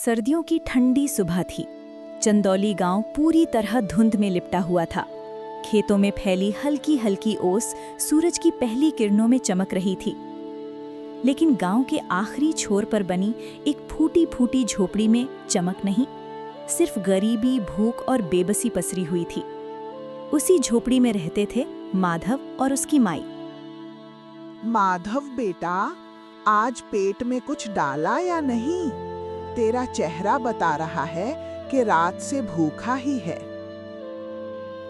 सर्दियों की ठंडी सुबह थी। चंदौली गांव पूरी तरह धुंध में लिपटा हुआ था। खेतों में फैली हल्की हल्की ओस सूरज की पहली किरणों में चमक रही थी। लेकिन गांव के आखिरी छोर पर बनी एक फूटी फूटी झोपड़ी में चमक नहीं, सिर्फ गरीबी, भूख और बेबसी पसरी हुई थी। उसी झोपड़ी में रहते थे माधव और उसकी माई। माधव बेटा, आज पेट में कुछ डाला या नहीं? तेरा चेहरा बता रहा है कि रात से भूखा ही है।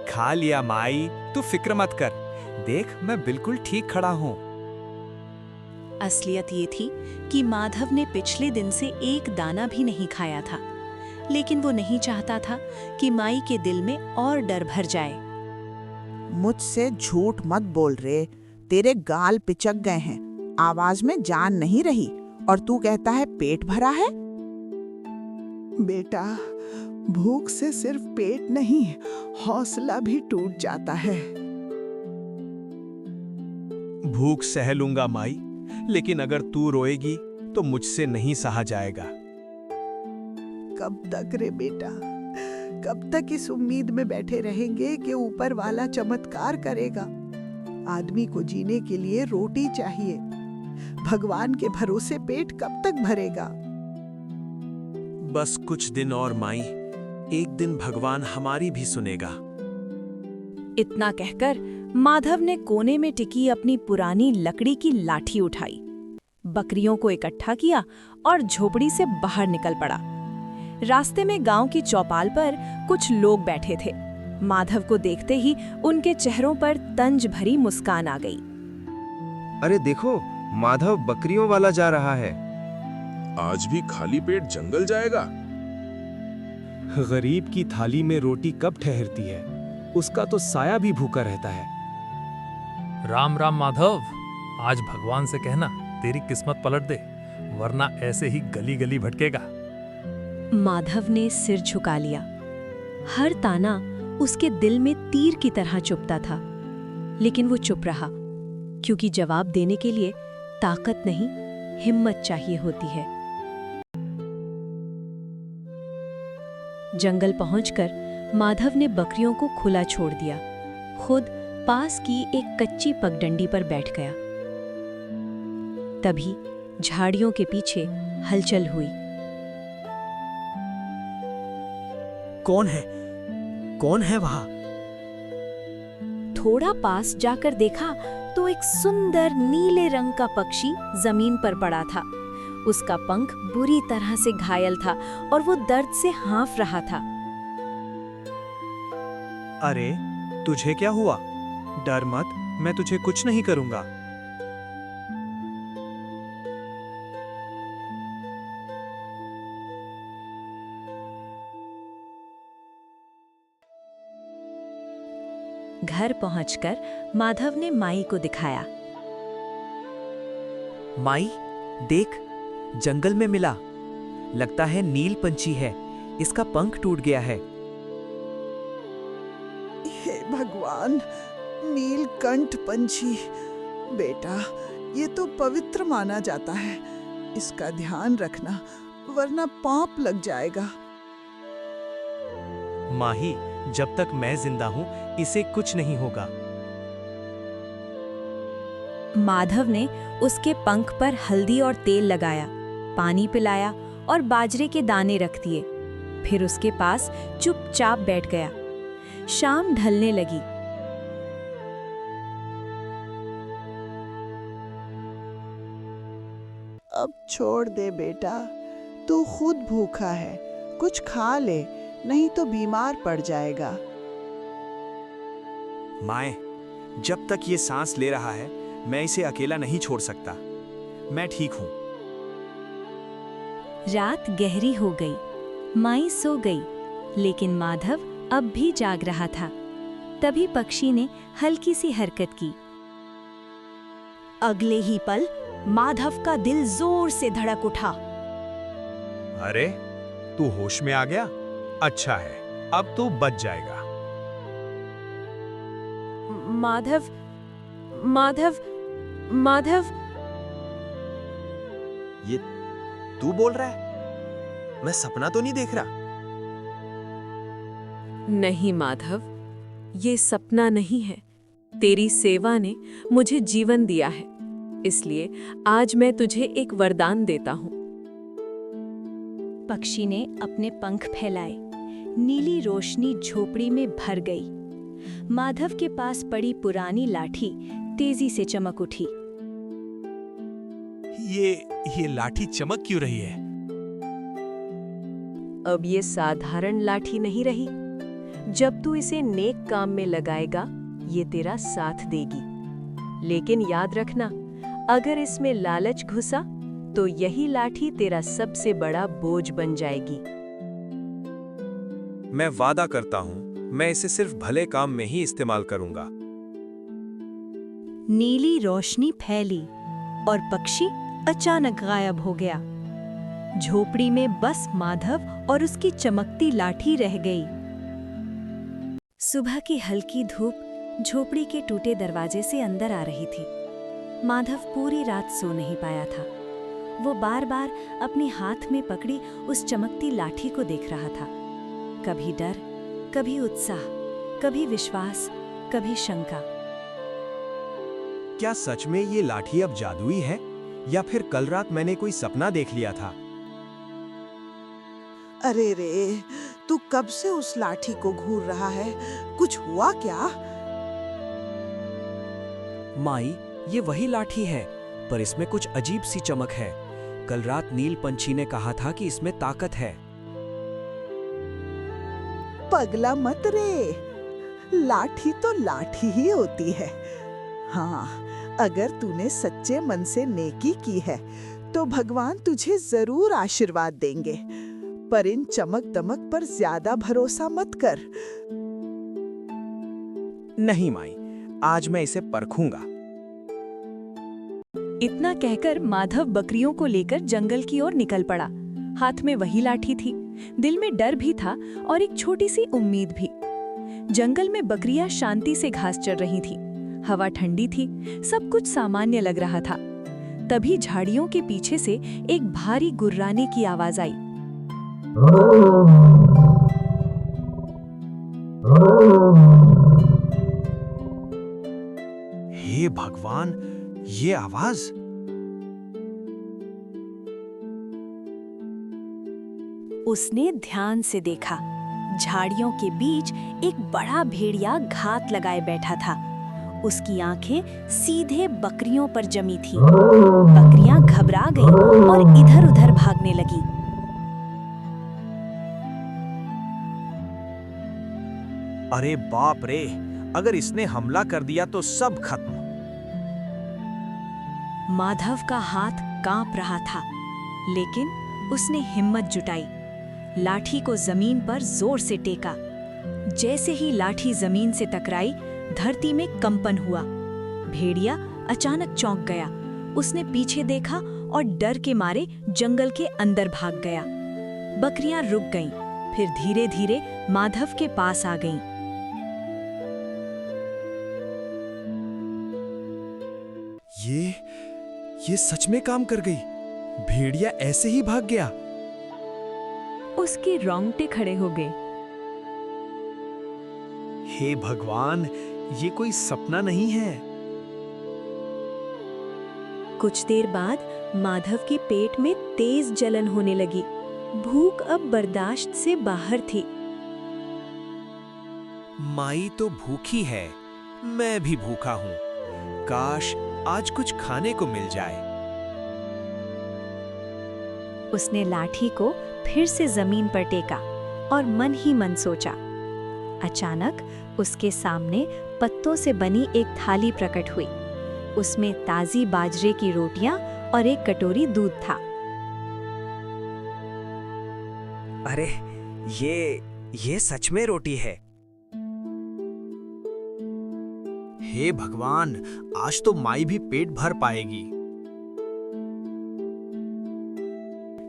खा लिया माई, तू फिक्र मत कर। देख, मैं बिल्कुल ठीक खड़ा हूँ। असलियत ये थी कि माधव ने पिछले दिन से एक दाना भी नहीं खाया था, लेकिन वो नहीं चाहता था कि माई के दिल में और डर भर जाए। मुझसे झूठ मत बोल रे, तेरे गाल पिचक गए हैं, आवाज में जान नहीं रही, और तू कहता है पेट भरा है? बेटा, भूख से सिर्फ पेट नहीं, हौसला भी टूट जाता है। भूख सह लूंगा माई, लेकिन अगर तू रोएगी तो मुझसे नहीं सहा जाएगा। कब तक रे बेटा, कब तक इस उम्मीद में बैठे रहेंगे कि ऊपर वाला चमत्कार करेगा? आदमी को जीने के लिए रोटी चाहिए। भगवान के भरोसे पेट कब तक भरेगा? बस कुछ दिन और माई, एक दिन भगवान हमारी भी सुनेगा। इतना कहकर माधव ने कोने में टिकी अपनी पुरानी लकड़ी की लाठी उठाई, बकरियों को इकट्ठा किया और झोपड़ी से बाहर निकल पड़ा। रास्ते में गांव की चौपाल पर कुछ लोग बैठे थे। माधव को देखते ही उनके चेहरों पर तंज भरी मुस्कान आ गई। अरे देखो, माधव बकरियों वाला जा रहा है। आज भी खाली पेट जंगल जाएगा? गरीब की थाली में रोटी कब ठहरती है, उसका तो साया भी भूखा रहता है। राम राम माधव, आज भगवान से कहना तेरी किस्मत पलट दे, वरना ऐसे ही गली गली भटकेगा। माधव ने सिर झुका लिया। हर ताना उसके दिल में तीर की तरह चुभता था, लेकिन वो चुप रहा, क्योंकि जवाब देने के लिए ताकत नहीं, हिम्मत चाहिए होती है। जंगल पहुंचकर माधव ने बकरियों को खुला छोड़ दिया, खुद पास की एक कच्ची पगडंडी पर बैठ गया। तभी झाड़ियों के पीछे हलचल हुई। कौन है? कौन है वहां? थोड़ा पास जाकर देखा तो एक सुंदर नीले रंग का पक्षी जमीन पर पड़ा था। उसका पंख बुरी तरह से घायल था और वो दर्द से हाँफ रहा था। अरे, तुझे क्या हुआ? डर मत, मैं तुझे कुछ नहीं करूंगा। घर पहुंचकर माधव ने माई को दिखाया। माई, देख, जंगल में मिला। लगता है नील पंछी है, इसका पंख टूट गया है। हे भगवान, नीलकंठ पंछी। बेटा, ये तो पवित्र माना जाता है, इसका ध्यान रखना, वरना पाप लग जाएगा। माही, जब तक मैं जिंदा हूं, इसे कुछ नहीं होगा। माधव ने उसके पंख पर हल्दी और तेल लगाया, पानी पिलाया और बाजरे के दाने रख दिए। फिर उसके पास चुपचाप बैठ गया। शाम ढलने लगी। अब छोड़ दे बेटा, तू खुद भूखा है, कुछ खा ले, नहीं तो बीमार पड़ जाएगा। माए, जब तक ये सांस ले रहा है, मैं इसे अकेला नहीं छोड़ सकता। मैं ठीक हूं। रात गहरी हो गई, माई सो गई, लेकिन माधव अब भी जाग रहा था। तभी पक्षी ने हल्की सी हरकत की। अगले ही पल माधव का दिल जोर से धड़क उठा। अरे, तू होश में आ गया? अच्छा है, अब तो बच जाएगा। माधव, माधव, माधव। ये तू बोल रहा है? मैं सपना तो नहीं देख रहा? नहीं माधव, ये सपना नहीं है। तेरी सेवा ने मुझे जीवन दिया है, इसलिए आज मैं तुझे एक वरदान देता हूँ। पक्षी ने अपने पंख फैलाए। नीली रोशनी झोपड़ी में भर गई। माधव के पास पड़ी पुरानी लाठी तेजी से चमक उठी। ये लाठी चमक क्यों रही है? अब ये साधारण लाठी नहीं रही। जब तू इसे नेक काम में लगाएगा, ये तेरा साथ देगी। लेकिन याद रखना, अगर इसमें लालच घुसा तो यही लाठी तेरा सबसे बड़ा बोझ बन जाएगी। मैं वादा करता हूँ, मैं इसे सिर्फ भले काम में ही इस्तेमाल करूंगा। नीली रोशनी फैली और पक्षी अचानक गायब हो गया। झोपड़ी में बस माधव और उसकी चमकती लाठी रह गई। सुबह की हल्की धूप झोपड़ी के टूटे दरवाजे से अंदर आ रही थी। माधव पूरी रात सो नहीं पाया था। वो बार-बार अपने हाथ में पकड़ी उस चमकती लाठी को देख रहा था। कभी डर, कभी उत्साह, कभी विश्वास, कभी शंका। क्या सच में ये लाठी अब जादुई है, या फिर कल रात मैंने कोई सपना देख लिया था? अरे रे, तू कब से उस लाठी को घूर रहा है? कुछ हुआ क्या? माई, ये वही लाठी है, पर इसमें कुछ अजीब सी चमक है। कल रात नील पंछी ने कहा था कि इसमें ताकत है। पगला मत रे, लाठी तो लाठी ही होती है। हाँ, अगर तूने सच्चे मन से नेकी की है तो भगवान तुझे जरूर आशीर्वाद देंगे। पर इन चमक दमक पर ज्यादा भरोसा मत कर। नहीं माई, आज मैं इसे परखूंगा। इतना कहकर माधव बकरियों को लेकर जंगल की ओर निकल पड़ा। हाथ में वही लाठी थी। दिल में डर भी था और एक छोटी सी उम्मीद भी। जंगल में बकरियां शांति से घास चर रही थी। हवा ठंडी थी, सब कुछ सामान्य लग रहा था। तभी झाड़ियों के पीछे से एक भारी गुर्राने की आवाज आई। हे भगवान, ये आवाज! उसने ध्यान से देखा। झाड़ियों के बीच एक बड़ा भेड़िया घात लगाए बैठा था। उसकी आंखें सीधे बकरियों पर जमी थी। बकरियां घबरा गईं और इधर-उधर भागने लगी। अरे बाप रे, अगर इसने हमला कर दिया तो सब खत्म। माधव का हाथ कांप रहा था, लेकिन उसने हिम्मत जुटाई। लाठी को जमीन पर जोर से टेका। जैसे ही लाठी जमीन से टकराई, धरती में कंपन हुआ। भेड़िया अचानक चौंक गया। उसने पीछे देखा और डर के मारे जंगल के अंदर भाग गया। बकरियां रुक गईं, फिर धीरे-धीरे माधव के पास आ गईं। ये सच में काम कर गई। भेड़िया ऐसे ही भाग गया। उसके रोंगटे खड़े हो गए। हे भगवान, ये कोई सपना नहीं है। कुछ देर बाद माधव के पेट में तेज जलन होने लगी। भूख अब बर्दाश्त से बाहर थी। माई तो भूखी है, मैं भी भूखा हूँ। काश आज कुछ खाने को मिल जाए। उसने लाठी को फिर से जमीन पर टेका और मन ही मन सोचा। अचानक उसके सामने पत्तों से बनी एक थाली प्रकट हुई। उसमें ताजी बाजरे की रोटियां और एक कटोरी दूध था। अरे, ये सच में रोटी है। हे भगवान, आज तो माई भी पेट भर पाएगी।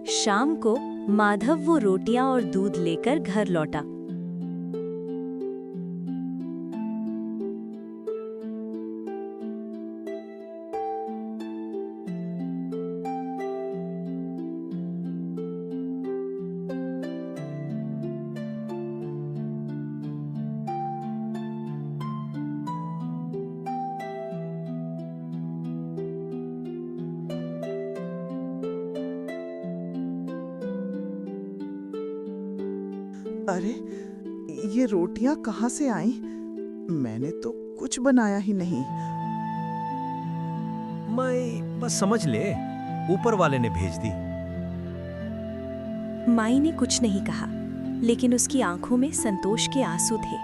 शाम को माधव वो रोटियां और दूध लेकर घर लौटा। अरे, ये रोटियां कहाँ से आईं? मैंने तो कुछ बनाया ही नहीं। मैं बस समझ ले, ऊपर वाले ने भेज दी। माई ने कुछ नहीं कहा, लेकिन उसकी आंखों में संतोष के आंसू थे।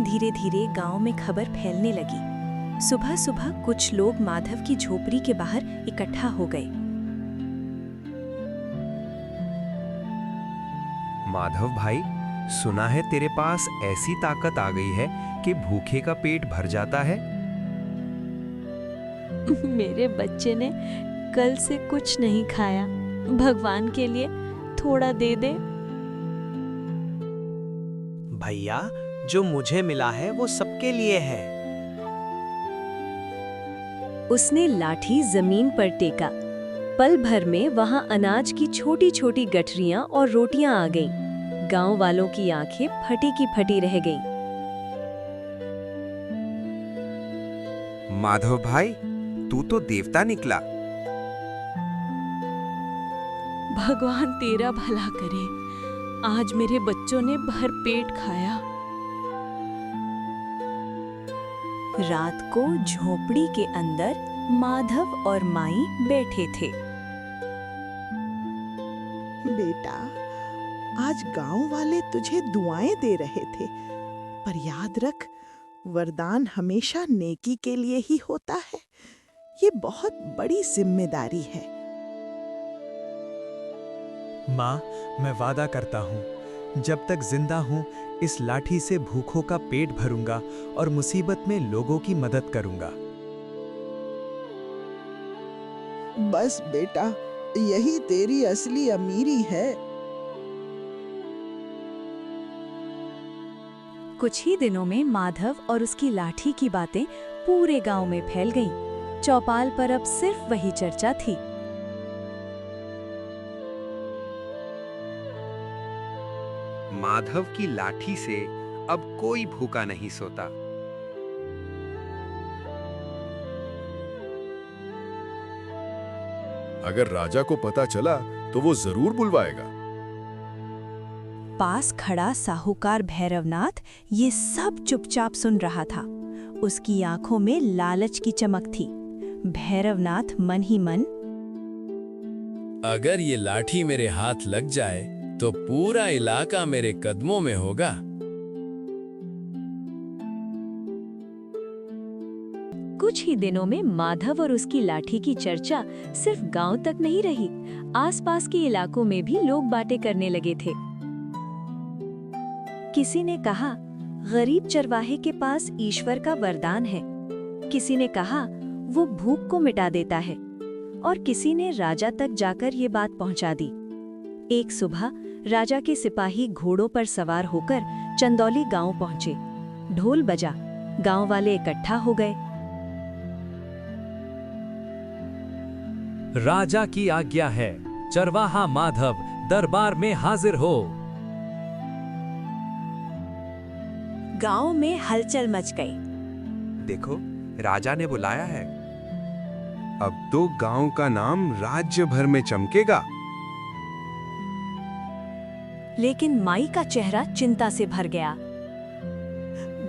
धीरे धीरे गांव में खबर फैलने लगी। सुबह सुबह कुछ लोग माधव की झोपड़ी के बाहर इकट्ठा हो गए। माधव भाई, सुना है तेरे पास ऐसी ताकत आ गई है कि भूखे का पेट भर जाता है। मेरे बच्चे ने कल से कुछ नहीं खाया। भगवान के लिए थोड़ा दे दे। भैया, जो मुझे मिला है वो सबके लिए है। उसने लाठी जमीन पर टेका। पल भर में वहां अनाज की छोटी छोटी गठरियां और रोटियां आ गईं। गांव वालों की आंखें फटी की फटी रह गईं। माधव भाई, तू तो देवता निकला। भगवान तेरा भला करे। आज मेरे बच्चों ने भर पेट खाया। रात को झोपड़ी के अंदर माधव और माई बैठे थे। बेटा, आज गांव वाले तुझे दुआएं दे रहे थे, पर याद रख, वरदान हमेशा नेकी के लिए ही होता है। ये बहुत बड़ी जिम्मेदारी है। माँ, मैं वादा करता हूँ, जब तक जिंदा हूँ इस लाठी से भूखों का पेट भरूंगा और मुसीबत में लोगों की मदद करूंगा। बस बेटा, यही तेरी असली अमीरी है। कुछ ही दिनों में माधव और उसकी लाठी की बातें पूरे गांव में फैल गईं। चौपाल पर अब सिर्फ वही चर्चा थी। माधव की लाठी से अब कोई भूखा नहीं सोता। अगर राजा को पता चला तो वो जरूर बुलवाएगा। पास खड़ा साहूकार भैरवनाथ ये सब चुपचाप सुन रहा था। उसकी आंखों में लालच की चमक थी। भैरवनाथ मन ही मन, अगर ये लाठी मेरे हाथ लग जाए तो पूरा इलाका मेरे कदमों में होगा। कुछ ही दिनों में माधव और उसकी लाठी की चर्चा सिर्फ गांव तक नहीं रही, आसपास के इलाकों में भी लोग बातें करने लगे थे। किसी ने कहा, गरीब चरवाहे के पास ईश्वर का वरदान है। किसी ने कहा, वो भूख को मिटा देता है। और किसी ने राजा तक जाकर ये बात पहुंचा दी। एक सुबह राजा के सिपाही घोड़ों पर सवार होकर चंदौली गांव पहुंचे। ढोल बजा, गांव वाले इकट्ठा हो गए। राजा की आज्ञा है, चरवाहा माधव दरबार में हाजिर हो। गांव में हलचल मच गई। देखो, राजा ने बुलाया है। अब तो गांव का नाम राज्य भर में चमकेगा। लेकिन माई का चेहरा चिंता से भर गया।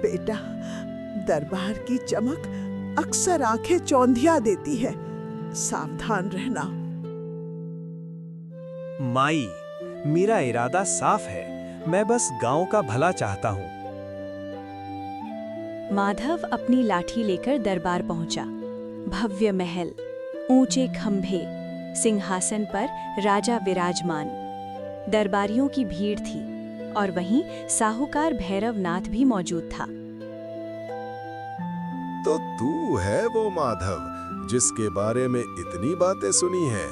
बेटा, दरबार की चमक अक्सर आंखें चौंधिया देती है। सावधान रहना। माई, मेरा इरादा साफ है। मैं बस गांव का भला चाहता हूँ। माधव अपनी लाठी लेकर दरबार पहुंचा। भव्य महल, ऊंचे खंभे, सिंहासन पर राजा विराजमान। दरबारियों की भीड़ थी और वहीं साहूकार भैरवनाथ भी मौजूद था। तो तू है वो माधव जिसके बारे में इतनी बातें सुनी हैं?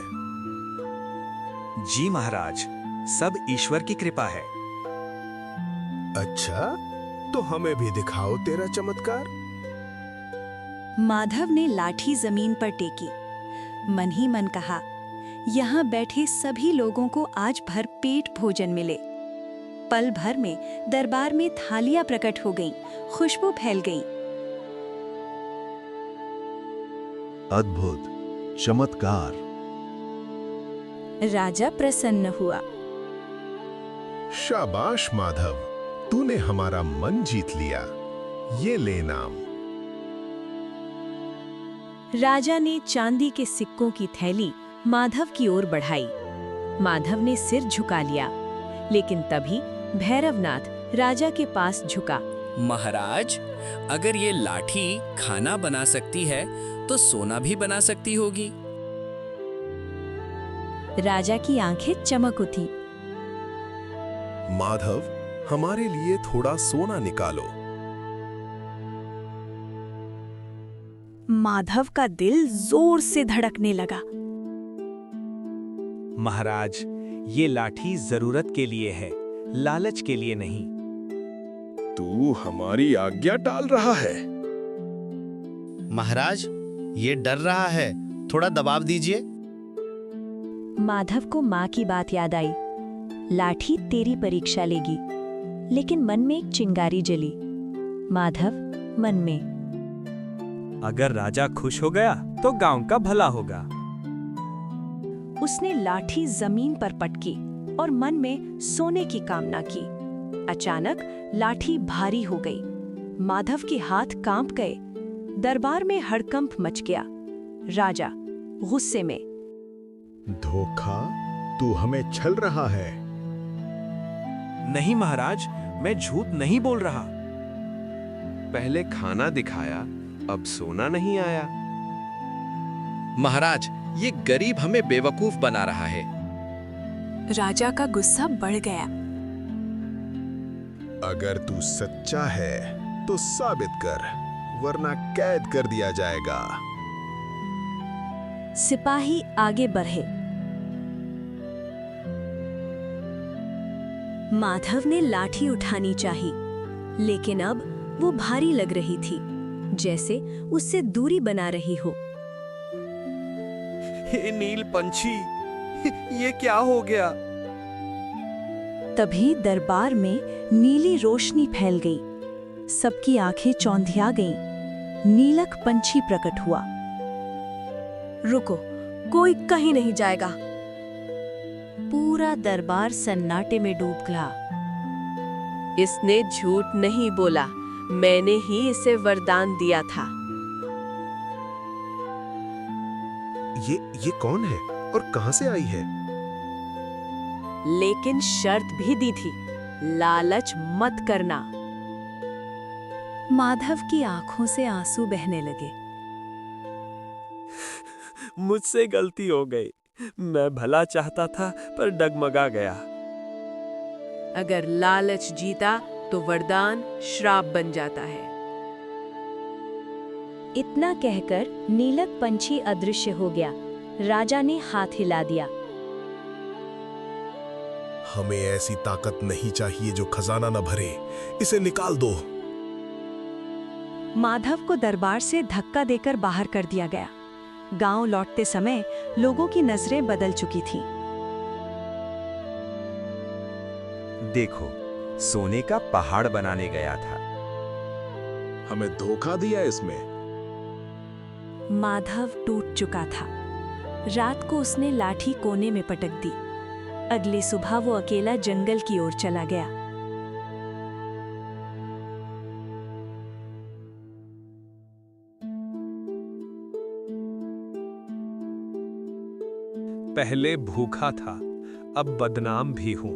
जी महाराज, सब ईश्वर की कृपा है। अच्छा, तो हमें भी दिखाओ तेरा चमत्कार। माधव ने लाठी जमीन पर टेकी। मन ही मन कहा, यहाँ बैठे सभी लोगों को आज भरपेट भोजन मिले। पल भर में दरबार में थालियां प्रकट हो गईं, खुशबू फैल गई। अद्भुत, चमत्कार। राजा प्रसन्न हुआ। शाबाश माधव, तूने हमारा मन जीत लिया। ये ले नाम। राजा ने चांदी के सिक्कों की थैली माधव की ओर बढ़ाई। माधव ने सिर झुका लिया, लेकिन तभी भैरवनाथ राजा के पास झुका। महाराज, अगर ये लाठी खाना बना सकती है तो सोना भी बना सकती होगी। राजा की आंखें चमक उठी। माधव, हमारे लिए थोड़ा सोना निकालो। माधव का दिल जोर से धड़कने लगा। महाराज, ये लाठी जरूरत के लिए है, लालच के लिए नहीं। तू हमारी आज्ञा टाल रहा है। महाराज, ये डर रहा है, थोड़ा दबाव दीजिए। माधव को माँ की बात याद आई। लाठी तेरी परीक्षा लेगी। लेकिन मन में एक चिंगारी जली। माधव मन में, अगर राजा खुश हो गया तो गांव का भला होगा। उसने लाठी जमीन पर पटकी और मन में सोने की कामना की। अचानक लाठी भारी हो गई। माधव के हाथ कांप गए। दरबार में हड़कंप मच गया। राजा गुस्से में, धोखा, तू हमें छल रहा है। नहीं महाराज, मैं झूठ नहीं बोल रहा। पहले खाना दिखाया, अब सोना नहीं आया। महाराज, ये गरीब हमें बेवकूफ बना रहा है। राजा का गुस्सा बढ़ गया। अगर तू सच्चा है तो साबित कर, वरना कैद कर दिया जाएगा। सिपाही आगे बढ़े। माधव ने लाठी उठानी चाही, लेकिन अब वो भारी लग रही थी, जैसे उससे दूरी बना रही हो। हे नील पंछी, ये क्या हो गया? तभी दरबार में नीली रोशनी फैल गई। सबकी आंखें चौंधिया गईं। नीलक पंछी प्रकट हुआ। रुको, कोई कहीं नहीं जाएगा। पूरा दरबार सन्नाटे में डूब गया। इसने झूठ नहीं बोला, मैंने ही इसे वरदान दिया था। ये कौन है और कहां से आई है? लेकिन शर्त भी दी थी, लालच मत करना। माधव की आंखों से आंसू बहने लगे। मुझसे गलती हो गई। मैं भला चाहता था पर डगमगा गया। अगर लालच जीता तो वरदान श्राप बन जाता है। इतना कहकर नीलक पंछी अदृश्य हो गया। राजा ने हाथ हिला दिया। हमें ऐसी ताकत नहीं चाहिए जो खजाना न भरे। इसे निकाल दो। माधव को दरबार से धक्का देकर बाहर कर दिया गया। गांव लौटते समय लोगों की नजरें बदल चुकी थीं। देखो, सोने का पहाड़ बनाने गया था। हमें धोखा दिया इसमें। माधव टूट चुका था। रात को उसने लाठी कोने में पटक दी। अगली सुबह वो अकेला जंगल की ओर चला गया। पहले भूखा था, अब बदनाम भी हूं।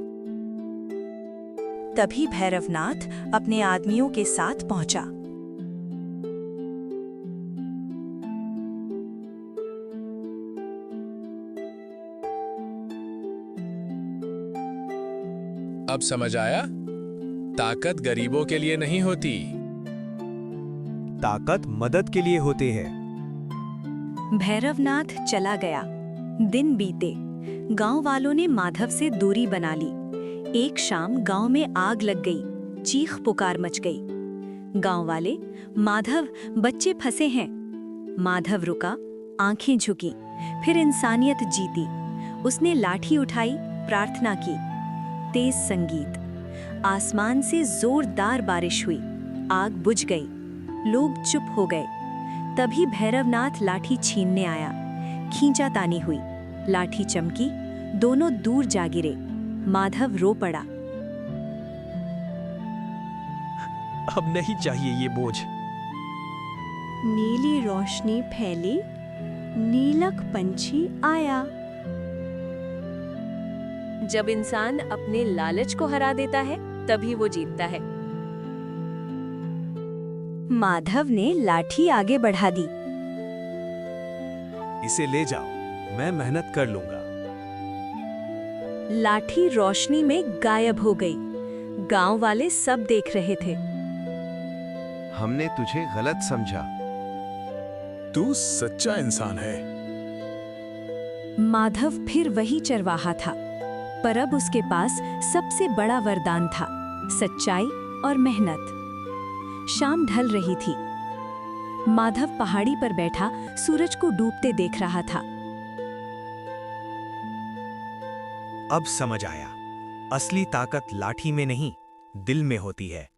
तभी भैरवनाथ अपने आदमियों के साथ पहुंचा। अब समझ आया? ताकत गरीबों के लिए नहीं होती। ताकत मदद के लिए होती है। भैरवनाथ चला गया। दिन बीते। गांव वालों ने माधव से दूरी बना ली। एक शाम गांव में आग लग गई। चीख पुकार मच गई। गांव वाले, माधव, बच्चे फंसे हैं। माधव रुका, आंखें झुकी, फिर इंसानियत जीती। उसने लाठी उठाई, प्रार्थना की। तेज संगीत, आसमान से जोरदार बारिश हुई। आग बुझ गई। लोग चुप हो गए। तभी भैरवनाथ लाठी छीनने आया। खींचातानी हुई। लाठी चमकी, दोनों दूर जा गिरे। माधव रो पड़ा। अब नहीं चाहिए ये बोझ। नीली रोशनी फैली, नीलक पंछी आया। जब इंसान अपने लालच को हरा देता है तभी वो जीतता है। माधव ने लाठी आगे बढ़ा दी। इसे ले जाओ, मैं मेहनत कर लूंगा। लाठी रोशनी में गायब हो गई। गांव वाले सब देख रहे थे। हमने तुझे गलत समझा। तू सच्चा इंसान है। माधव फिर वही चरवाहा था, पर अब उसके पास सबसे बड़ा वरदान था, सच्चाई और मेहनत। शाम ढल रही थी। माधव पहाड़ी पर बैठा सूरज को डूबते देख रहा था। अब समझ आया, असली ताकत लाठी में नहीं, दिल में होती है।